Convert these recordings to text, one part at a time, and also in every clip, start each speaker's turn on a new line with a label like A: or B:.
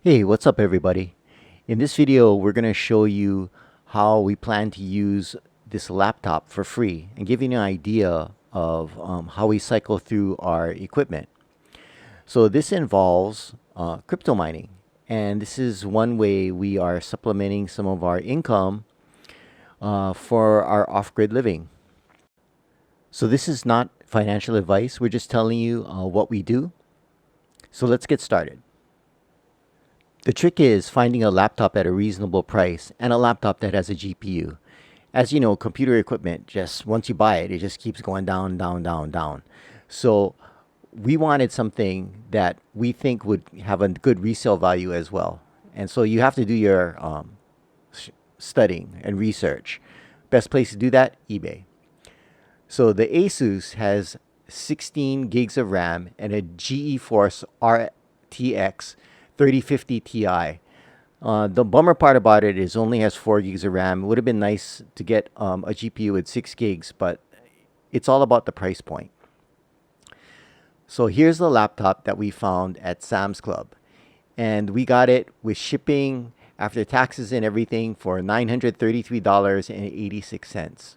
A: Hey, what's up everybody? In this video, we're going to show you how we plan to use this laptop for free and give you an idea of how we cycle through our equipment. So this involves crypto mining, and this is one way we are supplementing some of our income for our off-grid living. So this is not financial advice. We're just telling you what we do. So let's get started. The trick is finding a laptop at a reasonable price and a laptop that has a GPU. As you know, computer equipment, just once you buy it, it just keeps going down, down, down, down. So we wanted something that we think would have a good resale value as well. And so you have to do your studying and research. Best place to do that, eBay. So the Asus has 16 gigs of RAM and a GeForce RTX 3050 Ti. The bummer part about it is only has 4 gigs of RAM. It would have been nice to get a GPU with 6 gigs, but it's all about the price point. So here's the laptop that we found at Sam's Club. And we got it with shipping after taxes and everything for $933.86.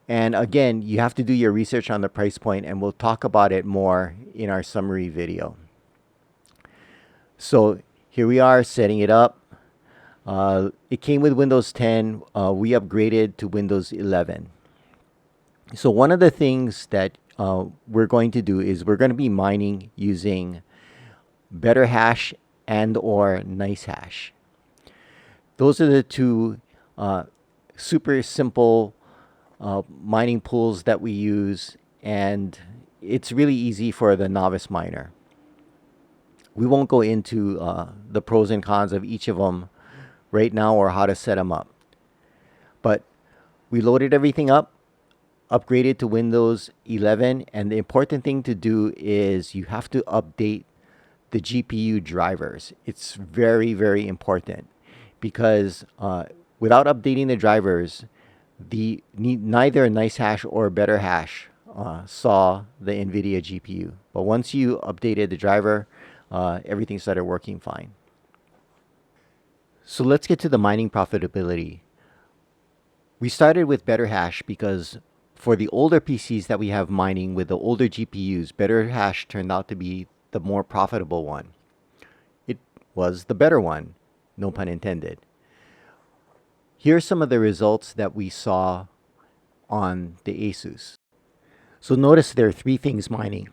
A: And again, you have to do your research on the price point, and we'll talk about it more in our summary video. So here we are setting it up. It came with Windows 10. We upgraded to Windows 11. So one of the things that we're going to do is we're going to be mining using Betterhash and or NiceHash. Those are the two super simple mining pools that we use, and it's really easy for the novice miner. We won't go into the pros and cons of each of them right now or how to set them up. But we loaded everything up, upgraded to Windows 11, and the important thing to do is you have to update the GPU drivers. It's very, very important because without updating the drivers, neither NiceHash or Betterhash saw the NVIDIA GPU. But once you updated the driver, everything started working fine. So let's get to the mining profitability. We started with Betterhash because for the older PCs that we have mining with the older GPUs, Betterhash turned out to be the more profitable one. It was the better one, no pun intended. Here's some of the results that we saw on the Asus. So notice there are three things mining.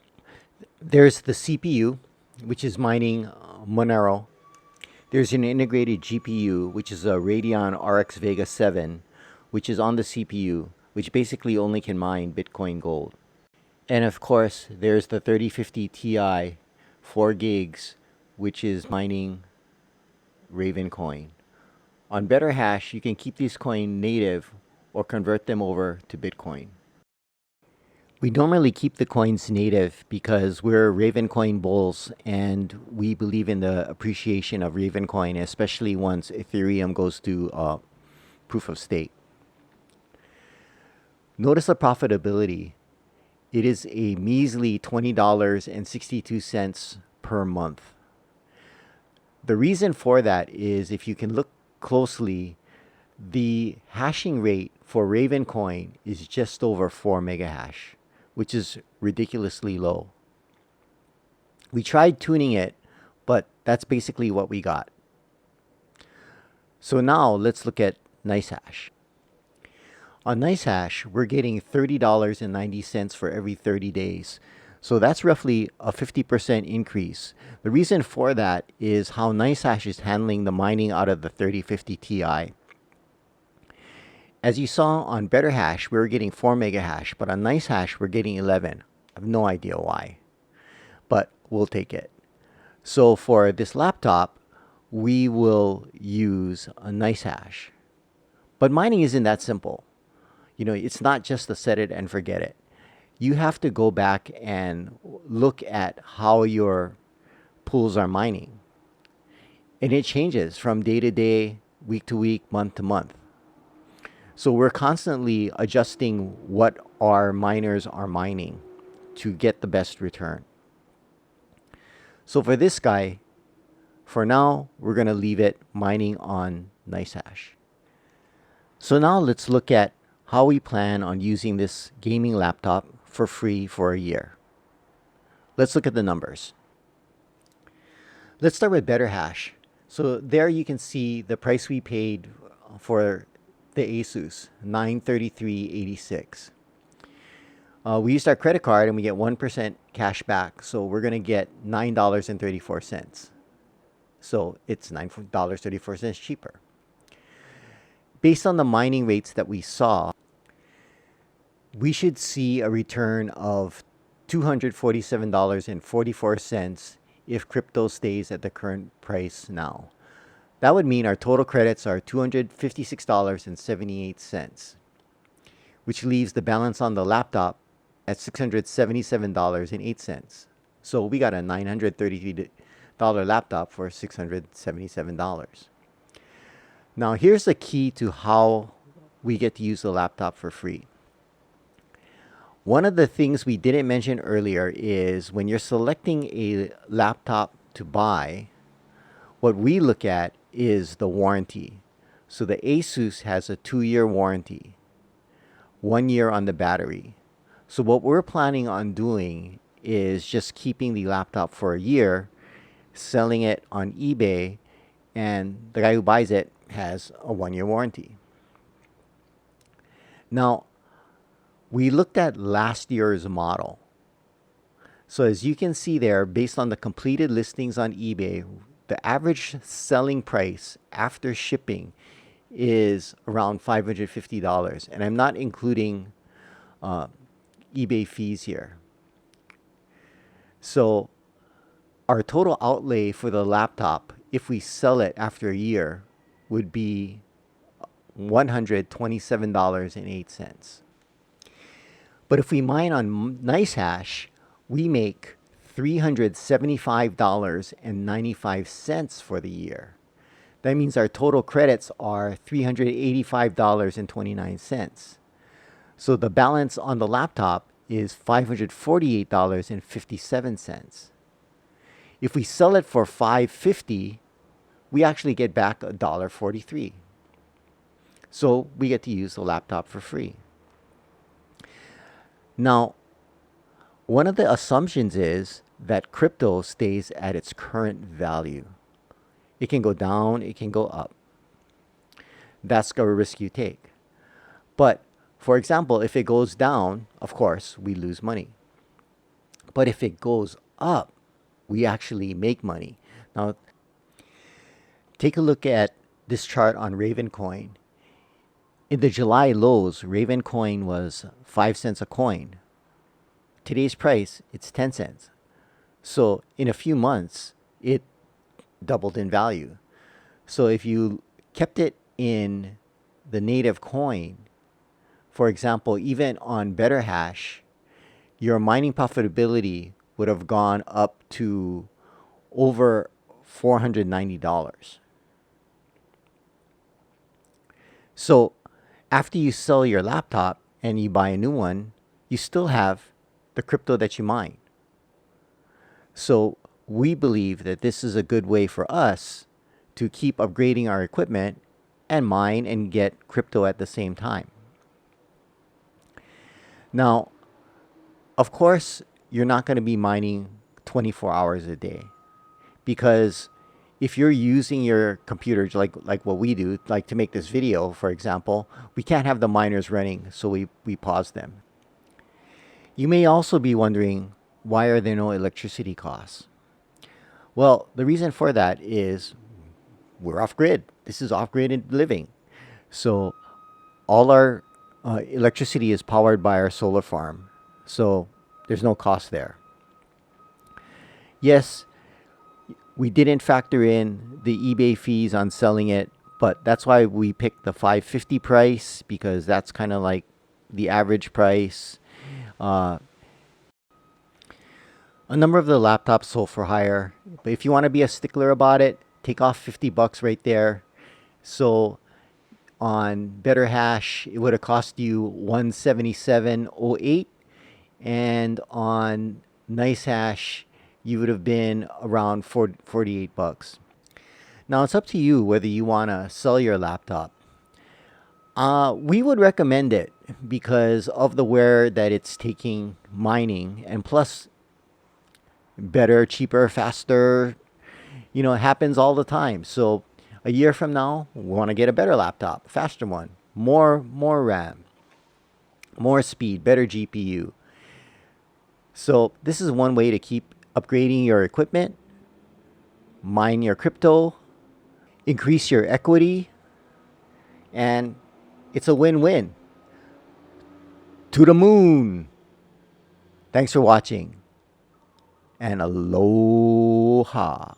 A: There's the CPU, which is mining Monero. There's an integrated GPU, which is a Radeon RX Vega 7, which is on the CPU, which basically only can mine Bitcoin Gold. And of course, there's the 3050 Ti, 4 gigs, which is mining Raven coin. On Betterhash, you can keep these coins native or convert them over to Bitcoin. We normally keep the coins native because we're Raven coin bulls and we believe in the appreciation of Raven coin, especially once Ethereum goes to proof of stake. Notice the profitability. It is a measly $20.62 per month. The reason for that is if you can look closely, the hashing rate for Raven coin is just over 4 megahash, which is ridiculously low. We tried tuning it, but that's basically what we got. So now let's look at NiceHash. On NiceHash, we're getting $30.90 for every 30 days. So that's roughly a 50% increase. The reason for that is how NiceHash is handling the mining out of the 3050 Ti. As you saw on Betterhash, we were getting 4 megahash, but on NiceHash, we're getting 11. I have no idea why, but we'll take it. So for this laptop, we will use a NiceHash. But mining isn't that simple. You know, it's not just a set it and forget it. You have to go back and look at how your pools are mining. And it changes from day to day, week to week, month to month. So we're constantly adjusting what our miners are mining to get the best return. So for this guy, For now, we're going to leave it mining on NiceHash. So now let's look at how we plan on using this gaming laptop for free for a year. Let's look at the numbers. Let's start with Betterhash. So there you can see the price we paid for the Asus, $933.86. We used our credit card and we get 1% cash back. So we're going to get $9.34. So it's $9.34 cheaper. Based on the mining rates that we saw, we should see a return of $247.44 if crypto stays at the current price now. That would mean our total credits are $256.78, which leaves the balance on the laptop at $677.08. So we got a $933 laptop for $677. Now here's the key to how we get to use the laptop for free. One of the things we didn't mention earlier is when you're selecting a laptop to buy, what we look at is the warranty. So the Asus has a 2-year warranty, 1 year on the battery. So what we're planning on doing is just keeping the laptop for a year, selling it on eBay, and the guy who buys it has a 1-year warranty. Now, we looked at last year's model. So as you can see there, based on the completed listings on eBay, the average selling price after shipping is around $550. And I'm not including eBay fees here. So our total outlay for the laptop, if we sell it after a year, would be $127.08. But if we mine on NiceHash, we make $375.95 for the year. That means our total credits are $385.29. So the balance on the laptop is $548.57. If we sell it for $550, we actually get back $1.43. So we get to use the laptop for free. Now, one of the assumptions is that crypto stays at its current value. It can go down, it can go up. That's a risk you take. But, for example, if it goes down, of course, we lose money. But if it goes up, we actually make money. Now, take a look at this chart on Ravencoin. In the July lows, Ravencoin was 5 cents a coin. Today's price, it's 10 cents. So in a few months, it doubled in value. So if you kept it in the native coin, for example, even on Betterhash, your mining profitability would have gone up to over $490. So after you sell your laptop and you buy a new one, you still have the crypto that you mine. So we believe that this is a good way for us to keep upgrading our equipment and mine and get crypto at the same time. Now, of course, you're not going to be mining 24 hours a day, because if you're using your computer like what we do, like to make this video, for example, we can't have the miners running, so we pause them. You may also be wondering, why are there no electricity costs? Well, the reason for that is we're off-grid. This is off-grid living. So all our electricity is powered by our solar farm. So there's no cost there. Yes, we didn't factor in the eBay fees on selling it, but that's why we picked the $550 price, because that's kind of like the average price. A number of the laptops sold for higher, but if you want to be a stickler about it, take off $50 right there. So on Betterhash, it would have cost you $177.08, and on NiceHash, you would have been around $48. Now it's up to you whether you want to sell your laptop. We would recommend it because of the wear that it's taking mining, and plus better, cheaper, faster. It happens all the time. So a year from now, we want to get a better laptop, faster one, more RAM, more speed, better GPU. So this is one way to keep upgrading your equipment, mine your crypto, increase your equity, and it's a win-win. To the moon. Thanks for watching, and aloha.